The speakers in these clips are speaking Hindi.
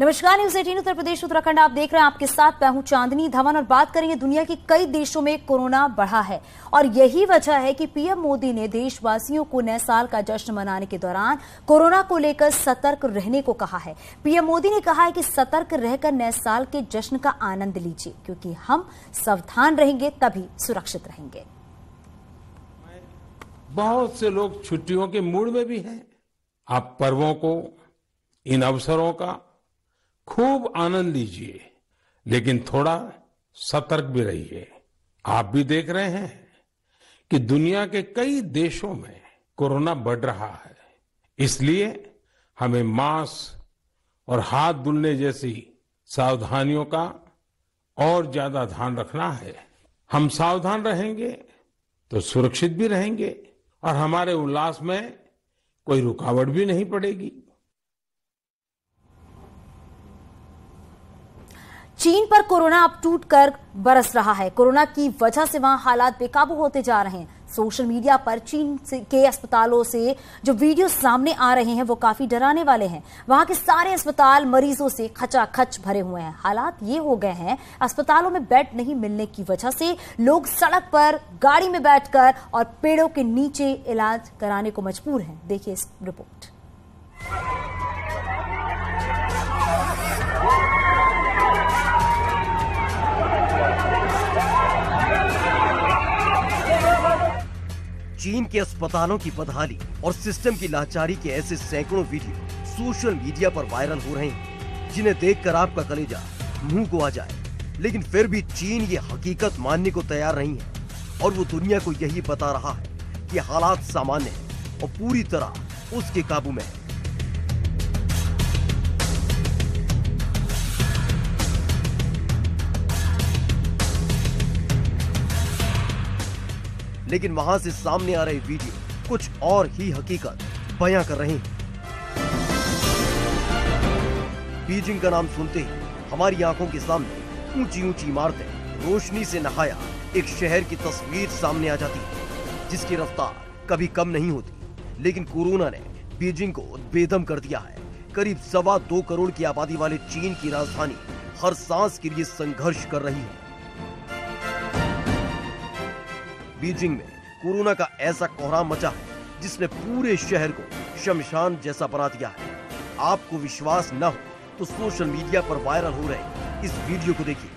नमस्कार, न्यूज़ 18 उत्तर प्रदेश उत्तराखंड आप देख रहे हैं। आपके साथ मैं हूं चांदनी धवन और बात करेंगे दुनिया के कई देशों में कोरोना बढ़ा है और यही वजह है कि पीएम मोदी ने देशवासियों को नए साल का जश्न मनाने के दौरान कोरोना को लेकर सतर्क रहने को कहा है। पीएम मोदी ने कहा है कि सतर्क रहकर नए साल के जश्न का आनंद लीजिए, क्योंकि हम सावधान रहेंगे तभी सुरक्षित रहेंगे। बहुत से लोग छुट्टियों के मूड में भी हैं। आप पर्वों को, इन अवसरों का खूब आनंद लीजिए, लेकिन थोड़ा सतर्क भी रहिए। आप भी देख रहे हैं कि दुनिया के कई देशों में कोरोना बढ़ रहा है, इसलिए हमें मास्क और हाथ धुलने जैसी सावधानियों का और ज्यादा ध्यान रखना है। हम सावधान रहेंगे तो सुरक्षित भी रहेंगे और हमारे उल्लास में कोई रुकावट भी नहीं पड़ेगी। चीन पर कोरोना अब टूटकर बरस रहा है। कोरोना की वजह से वहां हालात बेकाबू होते जा रहे हैं। सोशल मीडिया पर चीन के अस्पतालों से जो वीडियो सामने आ रहे हैं वो काफी डराने वाले हैं। वहां के सारे अस्पताल मरीजों से खचाखच भरे हुए हैं। हालात ये हो गए हैं, अस्पतालों में बेड नहीं मिलने की वजह से लोग सड़क पर गाड़ी में बैठकर और पेड़ों के नीचे इलाज कराने को मजबूर हैं। देखिए इस रिपोर्ट। चीन के अस्पतालों की बदहाली और सिस्टम की लाचारी के ऐसे सैकड़ों वीडियो सोशल मीडिया पर वायरल हो रहे हैं, जिन्हें देखकर आपका कलेजा मुंह को आ जाए। लेकिन फिर भी चीन ये हकीकत मानने को तैयार नहीं है और वो दुनिया को यही बता रहा है कि हालात सामान्य हैं और पूरी तरह उसके काबू में है। लेकिन वहां से सामने आ रहे वीडियो कुछ और ही हकीकत बयां कर रहे हैं। बीजिंग का नाम सुनते ही हमारी आंखों के सामने ऊंची ऊंची इमारतें, रोशनी से नहाया एक शहर की तस्वीर सामने आ जाती है, जिसकी रफ्तार कभी कम नहीं होती। लेकिन कोरोना ने बीजिंग को बेदम कर दिया है। करीब 2.25 करोड़ की आबादी वाले चीन की राजधानी हर सांस के लिए संघर्ष कर रही है। बीजिंग में कोरोना का ऐसा कोहराम मचा है जिसने पूरे शहर को शमशान जैसा बना दिया है। आपको विश्वास न हो तो सोशल मीडिया पर वायरल हो रहे इस वीडियो को देखिए।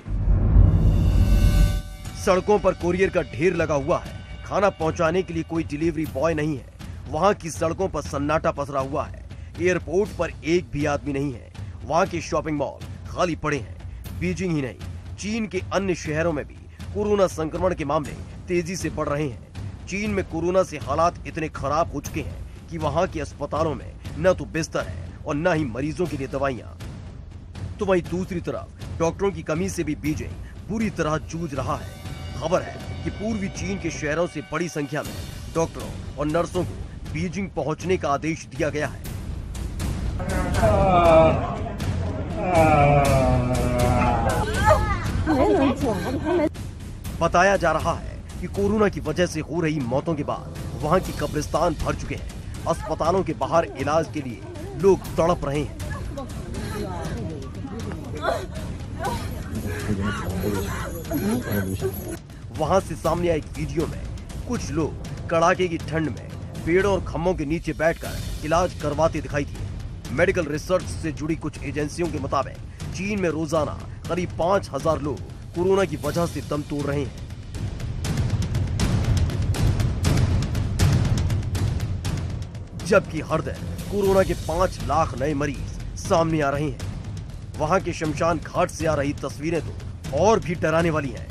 सड़कों पर कोरियर का ढेर लगा हुआ है। खाना पहुंचाने के लिए कोई डिलीवरी बॉय नहीं है। वहां की सड़कों पर सन्नाटा पसरा हुआ है। एयरपोर्ट पर एक भी आदमी नहीं है। वहां के शॉपिंग मॉल खाली पड़े हैं। बीजिंग ही नहीं, चीन के अन्य शहरों में भी कोरोना संक्रमण के मामले तेजी से बढ़ रहे हैं। चीन में कोरोना से हालात इतने खराब हो चुके हैं कि वहां के अस्पतालों में न तो बिस्तर है और न ही मरीजों के लिए दवाइयां। तो वहीं दूसरी तरफ डॉक्टरों की कमी से भी बीजिंग बुरी तरह जूझ रहा है। खबर है कि पूर्वी चीन के शहरों से बड़ी संख्या में डॉक्टरों और नर्सों को बीजिंग पहुंचने का आदेश दिया गया है। बताया जा रहा है कि कोरोना की वजह से हो रही मौतों के बाद वहां की कब्रिस्तान भर चुके हैं। अस्पतालों के बाहर इलाज के लिए लोग तड़प रहे हैं। वहां से सामने आए एक वीडियो में कुछ लोग कड़ाके की ठंड में पेड़ों और खम्भों के नीचे बैठकर इलाज करवाते दिखाई दिए। मेडिकल रिसर्च से जुड़ी कुछ एजेंसियों के मुताबिक चीन में रोजाना करीब 5000 लोग कोरोना की वजह से दम तोड़ रहे हैं। जबकि हर दिन कोरोना के 5 लाख नए मरीज सामने आ रहे हैं। वहां के शमशान घाट से आ रही तस्वीरें तो और भी डराने वाली हैं।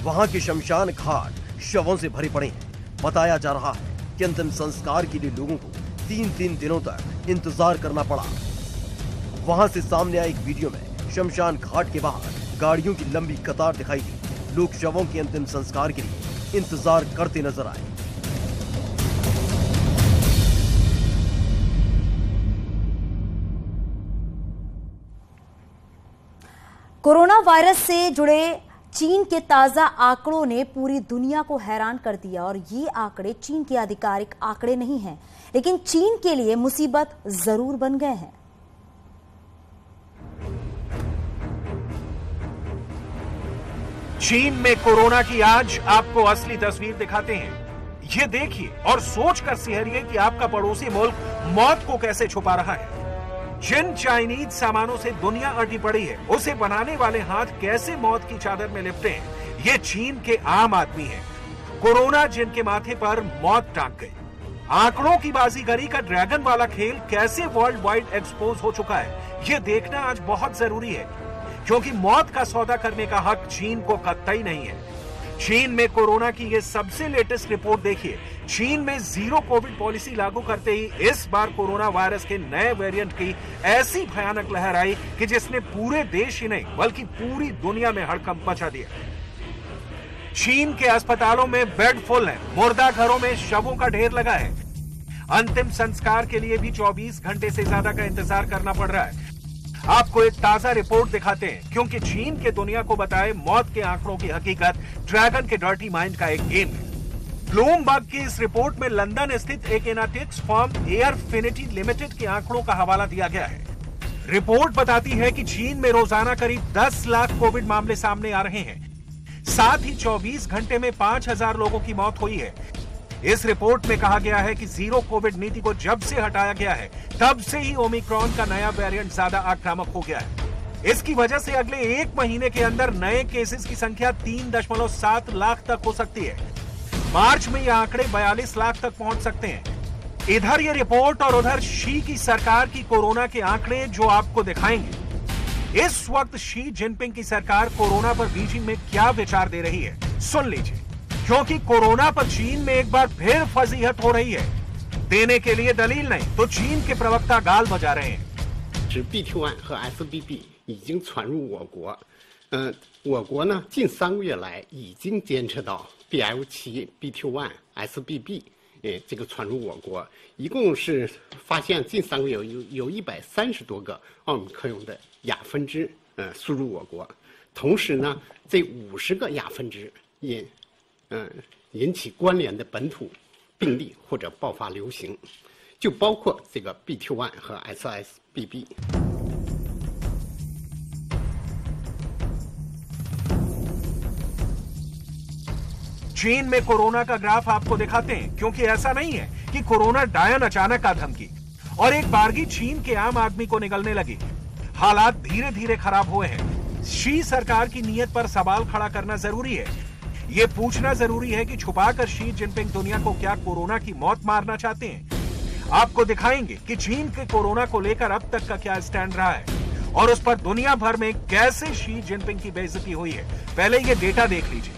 वहां के शमशान घाट शवों से भरे पड़े हैं। बताया जा रहा है कि अंतिम संस्कार के लिए लोगों को 3-3 दिनों तक इंतजार करना पड़ा। वहां से सामने आए एक वीडियो में शमशान घाट के बाहर गाड़ियों की लंबी कतार दिखाई दी। लोग शवों के अंतिम संस्कार के लिए इंतजार करते नजर आए। कोरोना वायरस से जुड़े चीन के ताजा आंकड़ों ने पूरी दुनिया को हैरान कर दिया और ये आंकड़े चीन के आधिकारिक आंकड़े नहीं हैं, लेकिन चीन के लिए मुसीबत जरूर बन गए हैं। चीन में कोरोना की आज आपको असली तस्वीर दिखाते हैं। ये देखिए और सोच कर सिहरिए कि आपका पड़ोसी मुल्क मौत को कैसे छुपा रहा है। जिन चाइनीज सामानों से दुनिया अटी पड़ी है, उसे बनाने वाले हाथ कैसे मौत की चादर में लिपटे हैं। ये चीन के आम आदमी हैं। कोरोना जिनके माथे पर मौत टांग गई। आंकड़ों की बाजीगरी का ड्रैगन वाला खेल कैसे वर्ल्ड वाइड एक्सपोज हो चुका है, ये देखना आज बहुत जरूरी है, क्योंकि मौत का सौदा करने का हक चीन को कतई नहीं है। चीन में कोरोना की ये सबसे लेटेस्ट रिपोर्ट देखिए। चीन में जीरो कोविड पॉलिसी लागू करते ही इस बार कोरोना वायरस के नए वेरिएंट की ऐसी भयानक लहर आई कि जिसने पूरे देश ही नहीं बल्कि पूरी दुनिया में हड़कंप मचा दिया। चीन के अस्पतालों में बेड फुल है, मुर्दा घरों में शवों का ढेर लगा है। अंतिम संस्कार के लिए भी 24 घंटे से ज्यादा का इंतजार करना पड़ रहा है। आपको एक ताजा रिपोर्ट दिखाते हैं, क्योंकि चीन के दुनिया को बताए मौत के आंकड़ों की हकीकत ड्रैगन के डर्टी माइंड का एक गेम है। ब्लूमबर्ग की इस रिपोर्ट में लंदन स्थित एक एनालिटिक्स फर्म एयरफिनिटी लिमिटेड के आंकड़ों का हवाला दिया गया है। रिपोर्ट बताती है कि चीन में रोजाना करीब 10 लाख कोविड मामले सामने आ रहे हैं। साथ ही 24 घंटे में 5000 लोगों की मौत हुई है। इस रिपोर्ट में कहा गया है कि जीरो कोविड नीति को जब से हटाया गया है, तब से ही ओमिक्रॉन का नया वेरिएंट ज्यादा आक्रामक हो गया है। इसकी वजह से अगले एक महीने के अंदर नए केसेस की संख्या 3.7 लाख तक हो सकती है। मार्च में ये आंकड़े 42 लाख तक पहुंच सकते हैं। इधर ये रिपोर्ट और उधर शी की सरकार की कोरोना के आंकड़े जो आपको दिखाएंगे। इस वक्त शी जिनपिंग की सरकार कोरोना पर बीजिंग में क्या विचार दे रही है, सुन लीजिए, क्योंकि कोरोना पर चीन में एक बार फिर फजीहत हो रही है। देने के लिए दलील नहीं तो चीन के प्रवक्ता गाल बजा रहे हैं। BQ1 和 SBB 已经传入我国，我国呢近3个月来已经监测到 BF7、BQ1、SBB 这个传入我国，一共是发现近3个月有130多个奥密克戎的亚分支输入我国，同时呢这50个亚分支也引起关联的本土病例或者爆发流行，就包括这个 BQ1 和 SSBB。चीन में कोरोना का ग्राफ आपको दिखाते हैं, क्योंकि ऐसा नहीं है कि कोरोना डायन अचानक आ धमकी और एक बारगी चीन के आम आदमी को निगलने लगी। हालात धीरे धीरे खराब हुए हैं। शी सरकार की नीयत पर सवाल खड़ा करना जरूरी है। ये पूछना जरूरी है कि छुपाकर शी जिनपिंग दुनिया को क्या कोरोना की मौत मारना चाहते हैं। आपको दिखाएंगे कि चीन के कोरोना को लेकर अब तक का क्या स्टैंड रहा है और उस पर दुनिया भर में कैसे शी जिनपिंग की बेइज्जती हुई है। पहले ये डेटा देख लीजिए।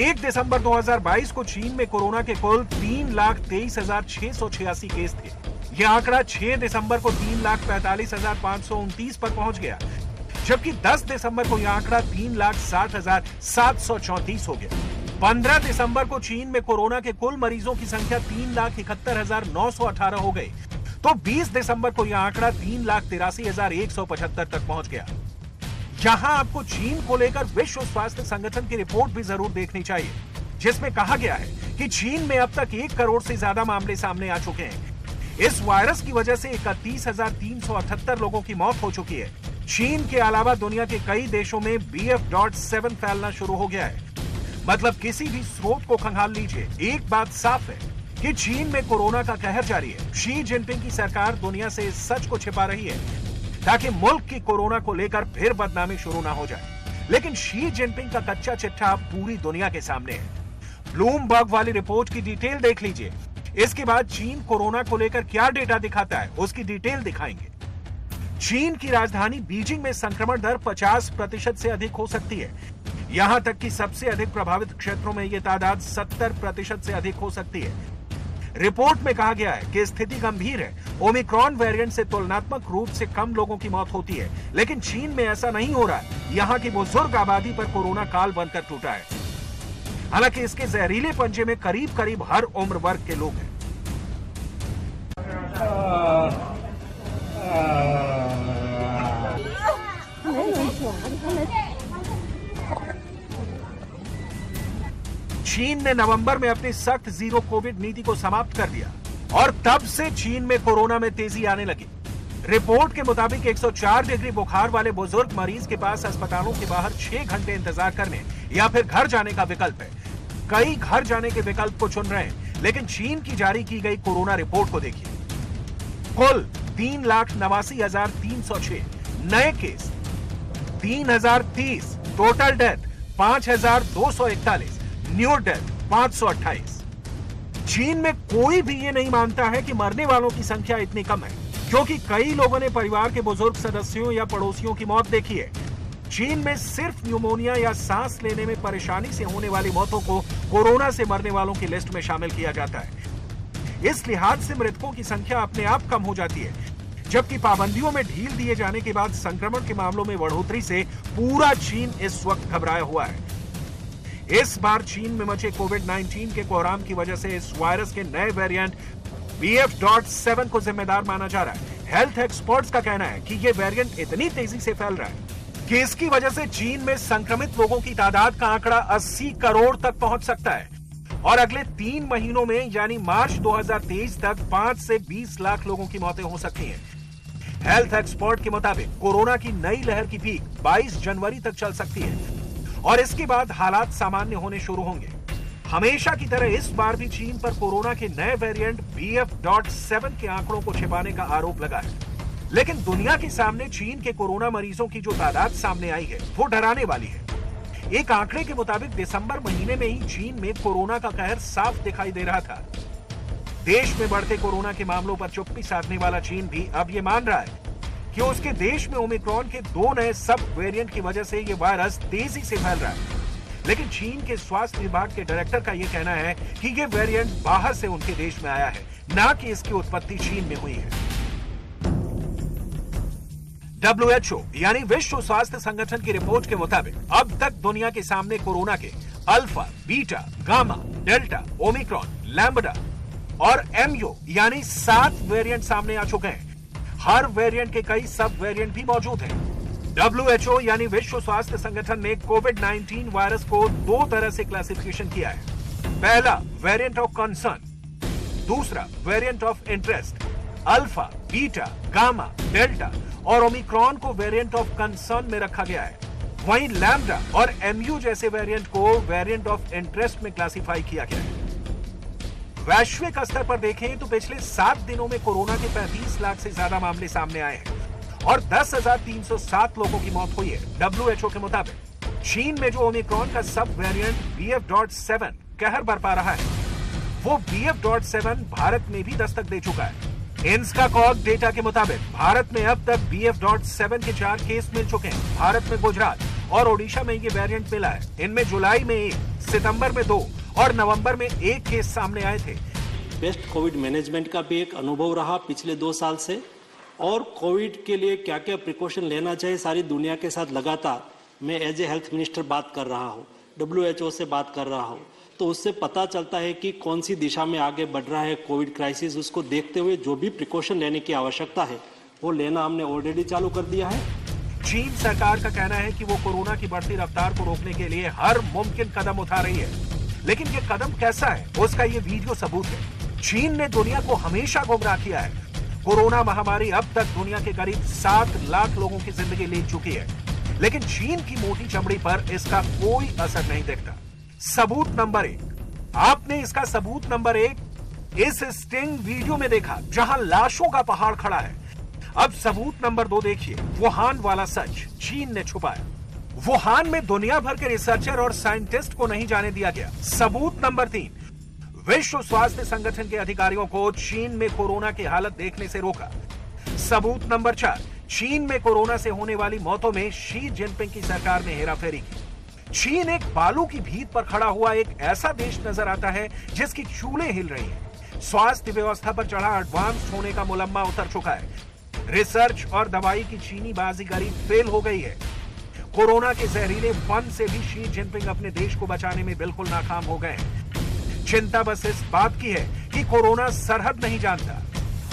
1 दिसंबर 2022 को चीन में कोरोना के कुल 3,23,686 केस थे। यह आंकड़ा 6 दिसंबर को 3,45,529 पर पहुंच गया, जबकि 10 दिसंबर को यह आंकड़ा 3,60,734 हो गया। 15 दिसंबर को चीन में कोरोना के कुल मरीजों की संख्या 3,71,918 हो गई, तो 20 दिसंबर को यह आंकड़ा 3,83,175 तक पहुंच गया। यहां आपको चीन को लेकर विश्व स्वास्थ्य संगठन की रिपोर्ट भी जरूर देखनी चाहिए, जिसमें कहा गया है कि चीन में अब तक 1 करोड़ से ज्यादा मामले सामने आ चुके हैं। इस वायरस की वजह से 31,378 लोगों की मौत हो चुकी है। चीन के अलावा दुनिया के कई देशों में BF.7 फैलना शुरू हो गया है। मतलब किसी भी स्रोत को खंगाल लीजिए, एक बात साफ है कि चीन में कोरोना का कहर जारी है। शी जिनपिंग की सरकार दुनिया से इस सच को छिपा रही है ताकि मुल्क की कोरोना को लेकर फिर बदनामी शुरू ना हो जाए। लेकिन शी जिनपिंग का कच्चा चिट्ठा अब पूरी दुनिया के सामने है। ब्लूमबर्ग वाली रिपोर्ट की डिटेल देख लीजिए। इसके बाद चीन कोरोना को लेकर क्या डेटा दिखाता है, उसकी डिटेल दिखाएंगे। चीन की राजधानी बीजिंग में संक्रमण दर 50% से अधिक हो सकती है। यहां तक कि सबसे अधिक प्रभावित क्षेत्रों में यह तादाद 70% से अधिक हो सकती है। रिपोर्ट में कहा गया है कि स्थिति गंभीर है। ओमिक्रॉन वेरिएंट से तुलनात्मक रूप से कम लोगों की मौत होती है, लेकिन चीन में ऐसा नहीं हो रहा है। यहाँ की बुजुर्ग आबादी पर कोरोना काल बनकर टूटा है। हालांकि इसके जहरीले पंजे में करीब करीब हर उम्र वर्ग के लोग हैं। चीन ने नवंबर में अपनी सख्त जीरो कोविड नीति को समाप्त कर दिया और तब से चीन में कोरोना में तेजी आने लगी। रिपोर्ट के मुताबिक 104 डिग्री बुखार वाले बुजुर्ग मरीज के पास अस्पतालों के बाहर 6 घंटे इंतजार करने या फिर घर जाने का विकल्प है। कई घर जाने के विकल्प को चुन रहे हैं, लेकिन चीन की जारी की गई कोरोना रिपोर्ट को देखिए। कुल 3,89,306 नए case, 3,030 total death, 5,241 new death, 528। चीन में कोई भी ये नहीं मानता है कि मरने वालों की संख्या इतनी कम है, क्योंकि कई लोगों ने परिवार के बुजुर्ग सदस्यों या पड़ोसियों की मौत देखी है। चीन में सिर्फ न्यूमोनिया या सांस लेने में परेशानी से होने वाली मौतों को कोरोना से मरने वालों की लिस्ट में शामिल किया जाता है। इस लिहाज से मृतकों की संख्या अपने आप कम हो जाती है, जबकि पाबंदियों में ढील दिए जाने के बाद संक्रमण के मामलों में बढ़ोतरी से पूरा चीन इस वक्त घबराया हुआ है। इस बार चीन में मचे कोविड-19 के कोहराम की वजह से इस वायरस के नए वेरिएंट BF.7 को जिम्मेदार माना जा रहा है। हेल्थ एक्सपर्ट्स का कहना है कि यह वेरिएंट इतनी तेजी से फैल रहा है कि इसकी वजह से चीन में संक्रमित लोगों की तादाद का आंकड़ा 80 करोड़ तक पहुंच सकता है और अगले 3 महीनों में यानी मार्च 2023 तक 5 से 20 लाख लोगों की मौतें हो सकती हैं। हेल्थ एक्सपर्ट के मुताबिक कोरोना की नई लहर की पीक 22 जनवरी तक चल सकती है और इसके बाद हालात सामान्य होने शुरू होंगे। हमेशा की तरह इस बार भी चीन पर कोरोना के नए वेरिएंट BF.7 के आंकड़ों को छिपाने का आरोप लगा है, लेकिन दुनिया के सामने चीन के कोरोना मरीजों की जो तादाद सामने आई है वो डराने वाली है। एक आंकड़े के मुताबिक दिसंबर महीने में ही चीन में कोरोना का कहर साफ दिखाई दे रहा था। देश में बढ़ते कोरोना के मामलों पर चुप्पी साधने वाला चीन भी अब ये मान रहा है कि उसके देश में ओमिक्रॉन के 2 नए सब वेरिएंट की वजह से ये वायरस तेजी से फैल रहा है। लेकिन चीन के स्वास्थ्य विभाग के डायरेक्टर का यह कहना है कि ये वेरिएंट बाहर से उनके देश में आया है, ना कि इसकी उत्पत्ति चीन में हुई है। WHO यानी विश्व स्वास्थ्य संगठन की रिपोर्ट के मुताबिक अब तक दुनिया के सामने कोरोना के alpha, beta, gamma, delta, Omicron, lambda और MU यानी 7 वेरिएंट सामने आ चुके हैं। हर वेरिएंट के कई सब वेरिएंट भी मौजूद हैं। WHO यानी विश्व स्वास्थ्य संगठन ने कोविड-19 वायरस को 2 तरह से क्लासिफिकेशन किया है। पहला वेरिएंट ऑफ कंसर्न, दूसरा variant of interest. Alpha, beta, gamma, delta और ओमिक्रॉन को वेरिएंट ऑफ कंसर्न में रखा गया है। वहीं लैम्बडा और MU जैसे वेरिएंट को वेरिएंट ऑफ इंटरेस्ट में क्लासिफाई किया गया है। वैश्विक स्तर पर देखें तो पिछले 7 दिनों में कोरोना के 35 लाख से ज्यादा मामले सामने आए हैं और 10,307 लोगों की मौत हुई है। WHO के मुताबिक चीन में जो ओमिक्रॉन का सब वेरिएंट BF.7 कहर बरपा रहा है, वो BF.7 भारत में भी दस्तक दे चुका है। इंस्काकॉग डेटा के मुताबिक भारत में अब तक BF.7 के 4 केस मिल चुके हैं। भारत में गुजरात और ओडिशा में ये वेरिएंट मिला है। इनमें जुलाई में 1, सितंबर में 2 और नवंबर में 1 केस सामने आए थे। बेस्ट कोविड मैनेजमेंट का भी एक अनुभव रहा पिछले 2 साल से, और कोविड के लिए क्या क्या प्रिकॉशन लेना चाहिए सारी दुनिया के साथ लगातार मैं एज ए हेल्थ मिनिस्टर बात कर रहा हूँ, WHO से बात कर रहा हूँ, तो उससे पता चलता है कि कौन सी दिशा में आगे बढ़ रहा है कोविड क्राइसिस। उसको देखते हुए जो भी प्रिकॉशन लेने की आवश्यकता है वो लेना हमने ऑलरेडी चालू कर दिया है। चीन सरकार का कहना है कि वो कोरोना की बढ़ती रफ्तार को रोकने के लिए हर मुमकिन कदम उठा रही है, लेकिन ये कदम कैसा है उसका ये वीडियो सबूत है। चीन ने दुनिया को हमेशा गुमराह किया है। कोरोना महामारी अब तक दुनिया के करीब 7 लाख लोगों की जिंदगी ले चुकी है, लेकिन चीन की मोटी चमड़ी पर इसका कोई असर नहीं दिखता। सबूत नंबर 1, आपने इसका सबूत नंबर 1 इस स्टिंग वीडियो में देखा जहां लाशों का पहाड़ खड़ा है। अब सबूत नंबर 2 देखिए, वुहान वाला सच चीन ने छुपाया। वुहान में दुनिया भर के रिसर्चर और साइंटिस्ट को नहीं जाने दिया गया। सबूत नंबर 3, विश्व स्वास्थ्य संगठन के अधिकारियों को चीन में कोरोना की हालत देखने से रोका। सबूत नंबर 4, चीन में कोरोना से होने वाली मौतों में शी जिनपिंग की सरकार ने हेराफेरी की। चीन एक बालू की भीत पर खड़ा हुआ एक ऐसा देश नजर आता है जिसकी चूलें हिल रही हैं। स्वास्थ्य व्यवस्था पर चढ़ा एडवांस होने का मुलम्मा उतर चुका है। रिसर्च और दवाई की चीनी बाजीगरी फेल हो गई है। कोरोना के जहरीले फन से भी शी जिनपिंग अपने देश को बचाने में बिल्कुल नाकाम हो गए हैं। चिंता बस इस बात की है कि कोरोना सरहद नहीं जानता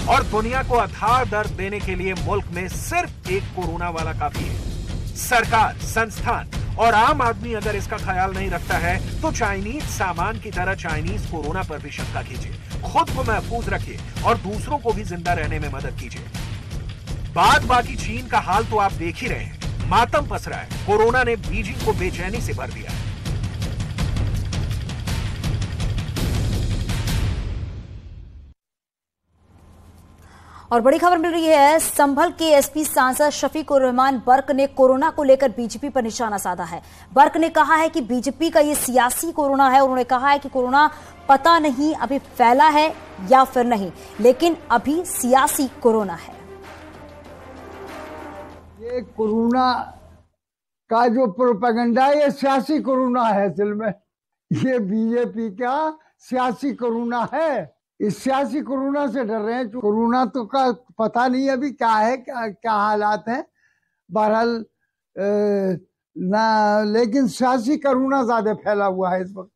और दुनिया को अथाह दर्द देने के लिए मुल्क में सिर्फ एक कोरोना वाला काफी है। सरकार, संस्थान और आम आदमी अगर इसका ख्याल नहीं रखता है तो चाइनीज सामान की तरह चाइनीज कोरोना पर भी शंका कीजिए। खुद को महफूज रखिए और दूसरों को भी जिंदा रहने में मदद कीजिए। बाद बाकी चीन का हाल तो आप देख ही रहे हैं। मातम पसरा है। कोरोना ने बीजिंग को बेचैनी से भर दिया है। और बड़ी खबर मिल रही है, संभल के एसपी सांसद शफीकुर रहमान बर्क ने कोरोना को लेकर बीजेपी पर निशाना साधा है। बर्क ने कहा है कि बीजेपी का ये सियासी कोरोना है। उन्होंने कहा है कि कोरोना पता नहीं अभी फैला है या फिर नहीं, लेकिन अभी सियासी कोरोना है। ये कोरोना का जो प्रोपेगेंडा है, ये सियासी कोरोना है। असल में ये बीजेपी का सियासी कोरोना है। इस सियासी कोरोना से डर रहे हैं। कोरोना तो का पता नहीं अभी क्या है, क्या हालात हैं। बहरहाल ना, लेकिन सियासी कोरोना ज्यादा फैला हुआ है इस वक्त।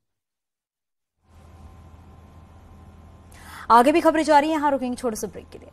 आगे भी खबरें जारी हैं, यहां रुकेंगे छोटे से ब्रेक के लिए।